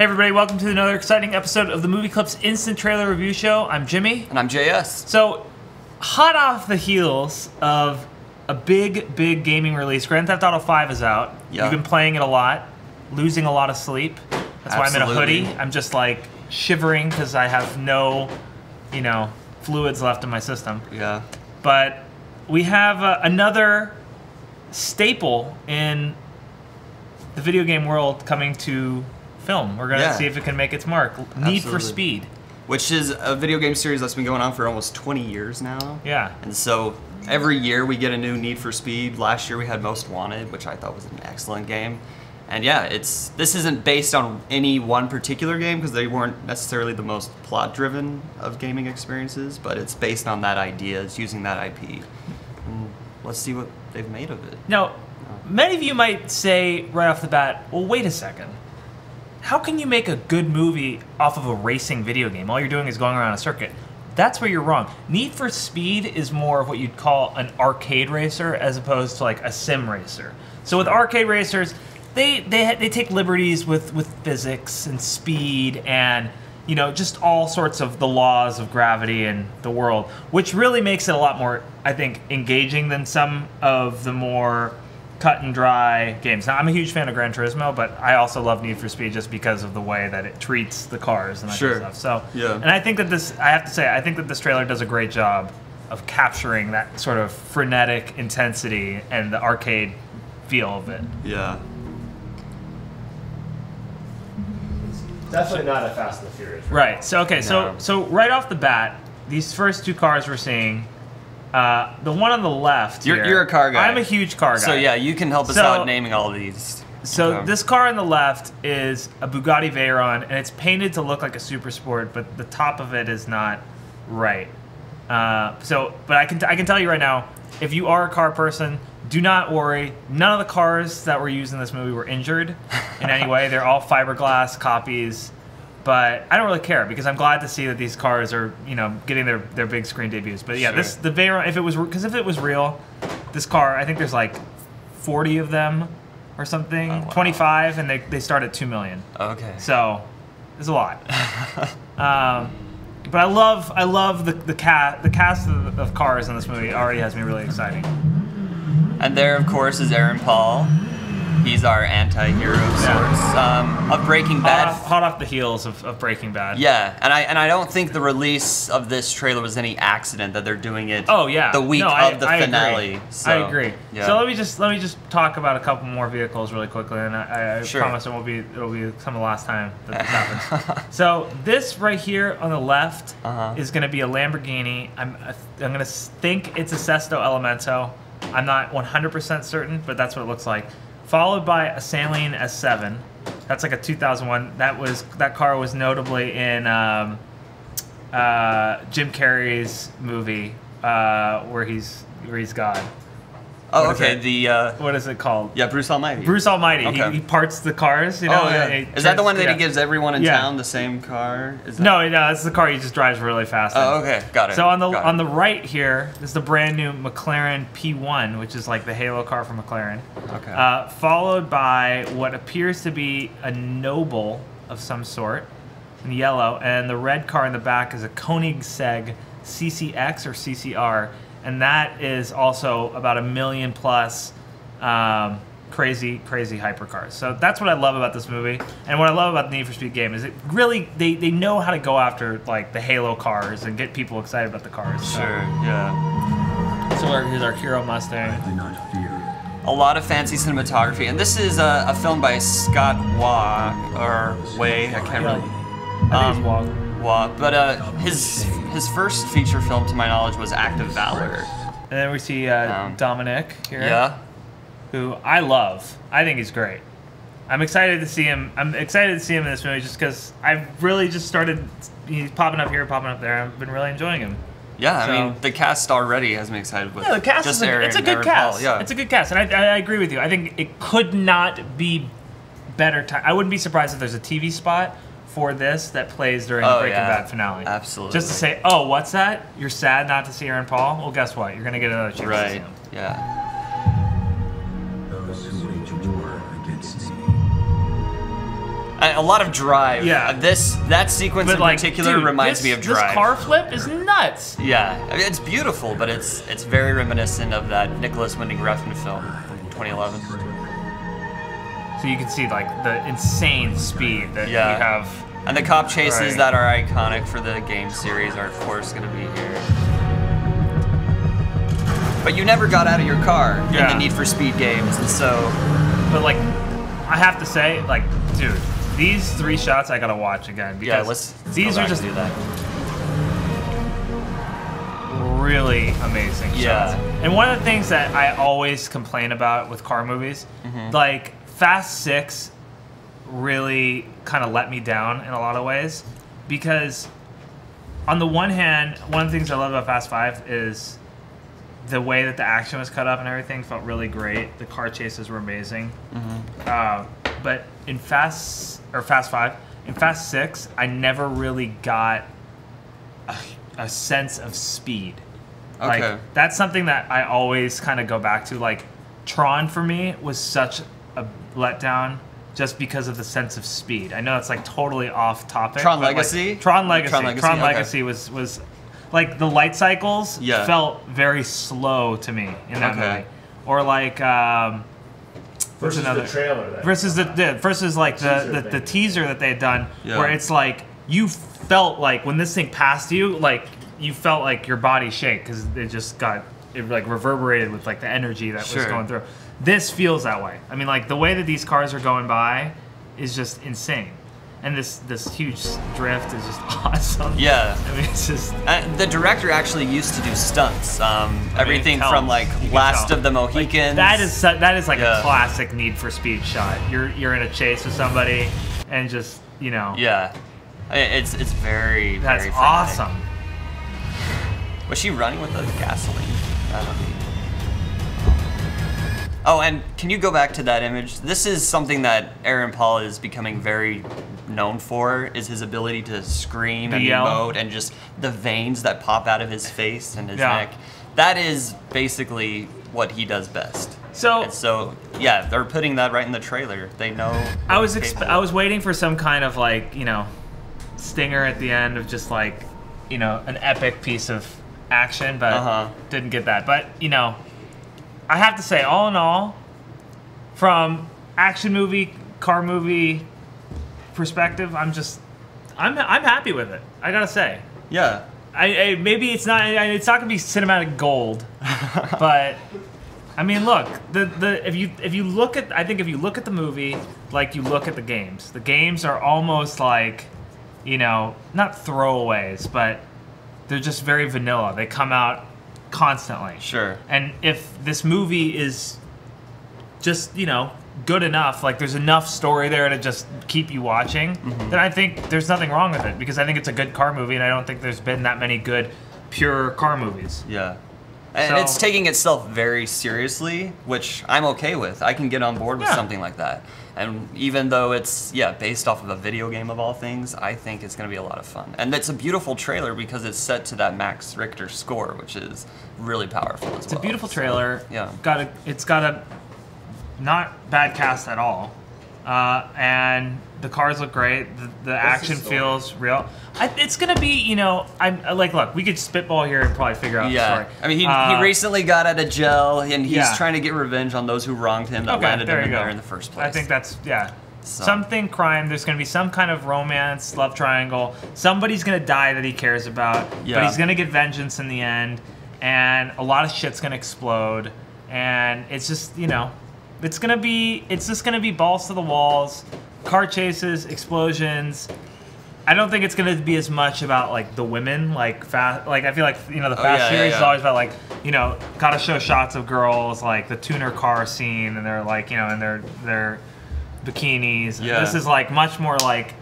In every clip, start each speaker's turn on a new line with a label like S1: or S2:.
S1: Hey everybody, welcome to another exciting episode of the Movieclips Instant Trailer Review Show. I'm Jimmy.
S2: And I'm JS.
S1: So, hot off the heels of a big gaming release, Grand Theft Auto 5 is out.
S2: Yeah.
S1: You've been playing it a lot, losing a lot of sleep. That's why I'm in a
S2: Absolutely.
S1: hoodie. I'm just like shivering because I have no, fluids left in my system.
S2: Yeah.
S1: But we have another staple in the video game world coming to film. We're going to see if it can make its mark. Need for Speed.
S2: Which is a video game series that's been going on for almost 20 years now.
S1: Yeah.
S2: And so every year we get a new Need for Speed. Last year we had Most Wanted, which I thought was an excellent game. And yeah, this isn't based on any one particular game because they weren't necessarily the most plot-driven of gaming experiences, but it's based on that idea. It's using that IP. And let's see what they've made of it.
S1: Now, many of you might say right off the bat, well, wait a second. How can you make a good movie off of a racing video game? All you're doing is going around a circuit. That's where you're wrong. Need for Speed is more of what you'd call an arcade racer as opposed to like a sim racer. So with arcade racers, they take liberties with physics and speed and just all sorts of the laws of gravity and the world, which really makes it a lot more, I think, engaging than some of the more cut and dry games. Now, I'm a huge fan of Gran Turismo, but I also love Need for Speed just because of the way that it treats the cars and that kind of stuff. So,
S2: yeah.
S1: And I think that I think that this trailer does a great job of capturing that sort of frenetic intensity and the arcade feel of it.
S2: Yeah.
S3: Definitely not a Fast and the Furious.
S1: Right. So okay.
S2: No.
S1: So right off the bat, these first two cars we're seeing, the one on the left.
S2: You're a car guy.
S1: I'm a huge car guy.
S2: So yeah, you can help us out naming all of these.
S1: So this car on the left is a Bugatti Veyron, and it's painted to look like a super sport, but the top of it is not right. But I can tell you right now, if you are a car person, do not worry. None of the cars that were used in this movie were injured in any way. They're all fiberglass copies. But I don't really care because I'm glad to see that these cars are, getting their big screen debuts. But yeah,
S2: Sure.
S1: the Veyron, if it was real, this car, I think there's like 40 of them or something,
S2: Oh, wow.
S1: 25, and they start at $2 million.
S2: Okay.
S1: So there's a lot. But I love the cast of cars in this movie already has me really exciting.
S2: And there, of course, is Aaron Paul. He's our anti-hero of sorts. Of Breaking Bad.
S1: Hot off the heels of Breaking Bad.
S2: Yeah, and I don't think the release of this trailer was any accident that they're doing it.
S1: Oh yeah.
S2: The week of the finale.
S1: Agree.
S2: So,
S1: I agree.
S2: Yeah.
S1: So let me just talk about a couple more vehicles really quickly, and I promise it'll be some of the last time that this happens. So this right here on the left is going to be a Lamborghini. I'm going to think it's a Sesto Elemento. I'm not 100% certain, but that's what it looks like. Followed by a Saleen S7. That's like a 2001. That car was notably in Jim Carrey's movie where he's God.
S2: Oh, okay.
S1: What is it called?
S2: Yeah, Bruce Almighty.
S1: Bruce Almighty.
S2: Okay.
S1: He parts the cars.
S2: Oh, yeah. Is that the one that he
S1: gives?
S2: gives everyone in town the same car? Is that...
S1: No, it's the car he just drives really fast.
S2: Oh, okay, got it.
S1: So on the right here is the brand new McLaren P1, which is like the Halo car from McLaren.
S2: Okay.
S1: Followed by what appears to be a Noble of some sort in yellow, and the red car in the back is a Koenigsegg CCX or CCR, and that is also about $1 million plus. Crazy hypercars. So that's what I love about this movie, and what I love about the Need for Speed game is it really they know how to go after like the Halo cars and get people excited about the cars.
S2: Sure, yeah.
S1: So here's our Hero Mustang.
S2: A lot of fancy cinematography, and this is a film by Scott Way. I can't really.
S1: I think it's
S2: Waugh. But his first feature film, to my knowledge, was Act of Valor.
S1: And then we see Dominic here.
S2: Yeah.
S1: Who I love. I think he's great. I'm excited to see him. I'm excited to see him in this movie just because I've really just started. He's popping up here, popping up there. I've been really enjoying him.
S2: Yeah, I mean the cast already has me excited with.
S1: Yeah, the cast
S2: just
S1: it's a good cast.
S2: Paul, yeah.
S1: It's a good cast, and I agree with you. I think it could not be better. I wouldn't be surprised if there's a TV spot for this that plays during the Breaking Bad finale.
S2: Absolutely.
S1: Just to say, oh, what's that? You're sad not to see Aaron Paul? Well, guess what? You're gonna get another chance to see him.
S2: Yeah. A lot of Drive.
S1: Yeah.
S2: That sequence in particular reminds me of Drive.
S1: This car flip is nuts.
S2: Yeah, I mean, it's beautiful, but it's very reminiscent of that Nicholas Winding Refn film from 2011.
S1: So you can see like the insane speed that we have.
S2: And the cop chases that are iconic for the game series are of course going to be here. But you never got out of your car in the Need for Speed games, and so.
S1: But like, I have to say, like, dude, these 3 shots I gotta watch again because
S2: let's
S1: these are just
S2: do that.
S1: really amazing shots. And one of the things that I always complain about with car movies, like Fast 6 really kind of let me down in a lot of ways because on the one hand, one of the things I love about Fast 5 is the way that the action was cut up and everything felt really great. The car chases were amazing. But in Fast 5, in Fast 6, I never really got a sense of speed.
S2: Okay.
S1: Like, that's something that I always kind of go back to. Like, Tron for me was such a letdown just because of the sense of speed. I know it's like totally off topic.
S2: Tron Legacy?
S1: Like, Tron Legacy was like the light cycles felt very slow to me in that movie. Or like
S3: versus the trailer.
S1: Versus the teaser that they had done, where it's like you felt like when this thing passed you, like you felt like your body shake because it like reverberated with like the energy that was going through. This feels that way. I mean, like the way that these cars are going by is just insane. And this huge drift is just awesome.
S2: Yeah.
S1: I mean, it's just...
S2: the director actually used to do stunts. Everything from like Last of the Mohicans.
S1: Like, that is like a classic Need for Speed shot. You're in a chase with somebody and just, you know...
S2: Yeah. It's very,
S1: That's
S2: very
S1: awesome.
S2: Was she running with the gasoline? I don't know. Oh, and can you go back to that image? This is something that Aaron Paul is becoming very known for, is his ability to scream and emote and just the veins that pop out of his face and his neck. That is basically what he does best. So yeah, they're putting that right in the trailer. They know.
S1: I was waiting for some kind of like, you know, stinger at the end of just like, you know, an epic piece of action, but didn't get that. But, you know, I have to say, all in all, from action movie, car movie perspective, I'm happy with it. I gotta say.
S2: Yeah.
S1: Maybe it's not gonna be cinematic gold, but I mean, look, if you look at the movie like you look at the games are almost like, you know, not throwaways, but they're just very vanilla. They come out constantly.
S2: Sure.
S1: And if this movie is just, you know, good enough, like there's enough story there to just keep you watching, then I think there's nothing wrong with it, because I think it's a good car movie, and I don't think there's been that many good pure car movies.
S2: Yeah. And it's taking itself very seriously, which I'm okay with. I can get on board with something like that. And even though it's, based off of a video game of all things, I think it's going to be a lot of fun. And it's a beautiful trailer because it's set to that Max Richter score, which is really powerful as well.
S1: It's a beautiful trailer.
S2: So,
S1: It's got a not bad cast at all. And the cars look great. The action feels real. It's gonna be, you know, look, we could spitball here and probably figure out the story.
S2: I mean, he recently got out of jail, and he's trying to get revenge on those who wronged him that landed him in there in the first place.
S1: I think that's something crime. There's gonna be some kind of romance, love triangle. Somebody's gonna die that he cares about, but he's gonna get vengeance in the end, and a lot of shit's gonna explode, and it's just, you know, it's just gonna be balls to the walls, car chases, explosions. I don't think it's gonna be as much about like the women, like fast. Like I feel like, you know, the Fast series is always about like, you know, gotta show shots of girls, like the tuner car scene, and they're like, you know, in their bikinis.
S2: Yeah.
S1: This is like much more like,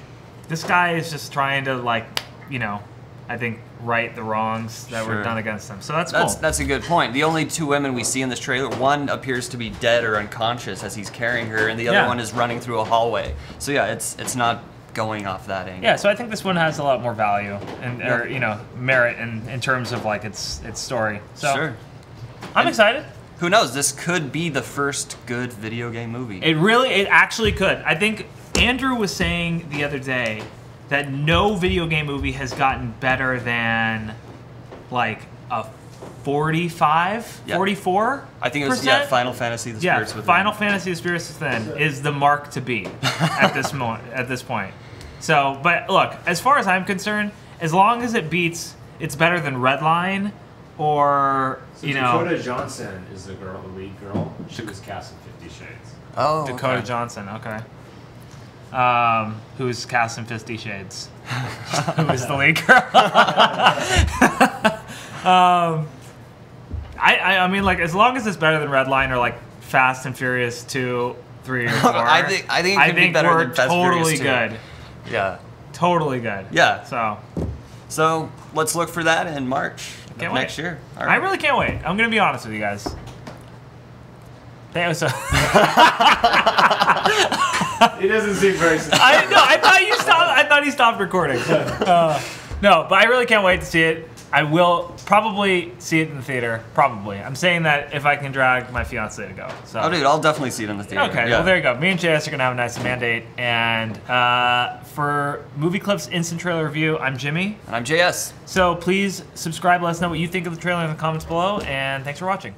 S1: this guy is just trying to, like, you know, I think right the wrongs that were done against them. So that's cool.
S2: That's a good point. The only two women we see in this trailer, one appears to be dead or unconscious as he's carrying her, and the other one is running through a hallway. So yeah, it's not going off that angle.
S1: Yeah, so I think this one has a lot more value and or, you know, merit in terms of like its story. So I'm excited.
S2: Who knows? This could be the first good video game movie.
S1: It actually could. I think Andrew was saying the other day that no video game movie has gotten better than like a 45, 44.
S2: I think it was Final Fantasy: The Spirits Within.
S1: Final Fantasy: The Spirits Within is the mark to beat at this point. So, but look, as far as I'm concerned, as long as it beats, it's better than Redline, or
S3: So
S1: you know.
S3: Dakota Johnson is the lead girl. She was cast in 50 Shades.
S2: Oh,
S1: Dakota Johnson, okay. Who's cast in 50 Shades? Who is the lead girl? I mean, like, as long as it's better than Redline or like Fast and Furious 2, 3, or 4.
S2: I think it could be better than Fast and
S1: totally
S2: Furious 2.
S1: good.
S2: Yeah.
S1: Totally good.
S2: Yeah.
S1: So
S2: let's look for that in March
S1: Can't
S2: next
S1: wait.
S2: year. All
S1: I
S2: right.
S1: really can't wait. I'm gonna be honest with you guys. So
S3: He doesn't seem very sincere.
S1: I thought you stopped. I thought he stopped recording. No, but I really can't wait to see it. I will probably see it in the theater. Probably. I'm saying that if I can drag my fiance to go. So.
S2: Oh, dude, I'll definitely see it in the theater.
S1: Okay, well, there you go. Me and JS are going to have a nice mandate. And for Movieclips Instant Trailer Review, I'm Jimmy.
S2: And I'm JS.
S1: So please subscribe. Let us know what you think of the trailer in the comments below. And thanks for watching.